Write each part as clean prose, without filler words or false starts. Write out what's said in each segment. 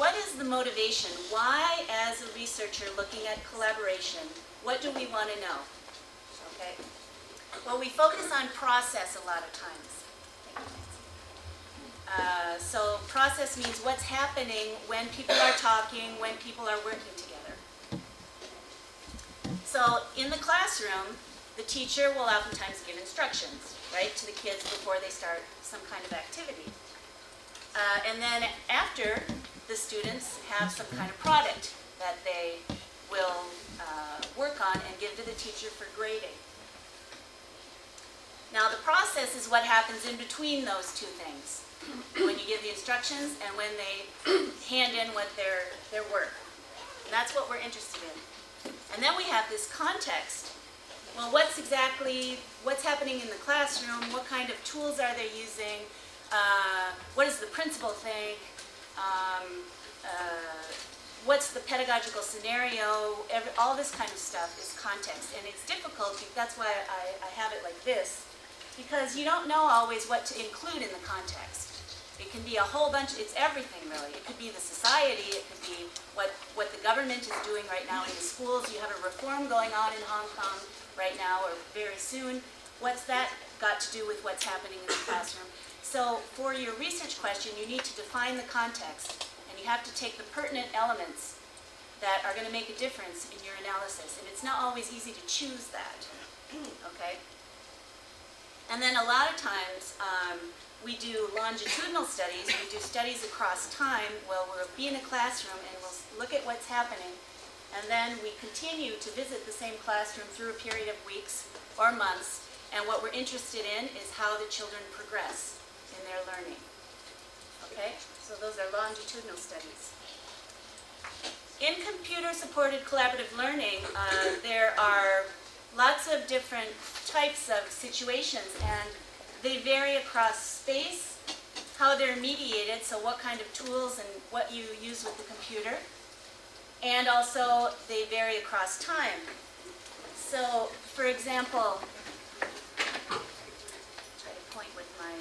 what is the motivation? Why, as a researcher looking at collaboration, what do we want to know? Okay. Well, we focus on process a lot of times. So process means what's happening when people are talking, when people are working together. So in the classroom, the teacher will oftentimes give instructions, right, to the kids before they start some kind of activity. And then after, the students have some kind of product that they will work on and give to the teacher for grading. Now the process is what happens in between those two things, when you give the instructions and when they hand in what their work. And that's what we're interested in. And then we have this context. Well, what's happening in the classroom? What kind of tools are they using? What does the principal think? What's the pedagogical scenario? All this kind of stuff is context. And it's difficult, that's why I have it like this, because you don't know always what to include in the context. It can be a whole bunch, it's everything really. It could be the society, it could be what the government is doing right now in the schools. You have a reform going on in Hong Kong right now, or very soon. What's that got to do with what's happening in the classroom? So for your research question, you need to define the context, and you have to take the pertinent elements that are going to make a difference in your analysis. And it's not always easy to choose that, okay? And then a lot of times, we do longitudinal studies. We do studies across time. Well, we'll be in a classroom and we'll look at what's happening, and then we continue to visit the same classroom through a period of weeks or months, and what we're interested in is how the children progress in their learning. Okay? So those are longitudinal studies. In computer-supported collaborative learning, there are lots of different types of situations, and they vary across space, how they're mediated, so what kind of tools and what you use with the computer, and also they vary across time. So, for example, try to point with my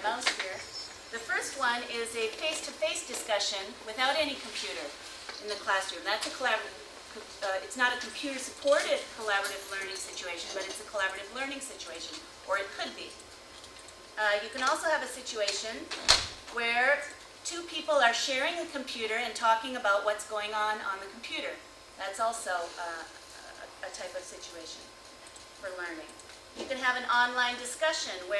mouse here. The first one is a face-to-face discussion without any computer in the classroom. That's a collaborative. It's not a computer-supported collaborative learning situation, but it's a collaborative learning situation, or it could be. You can also have a situation where two people are sharing a computer and talking about what's going on the computer. That's also a type of situation for learning. You can have an online discussion where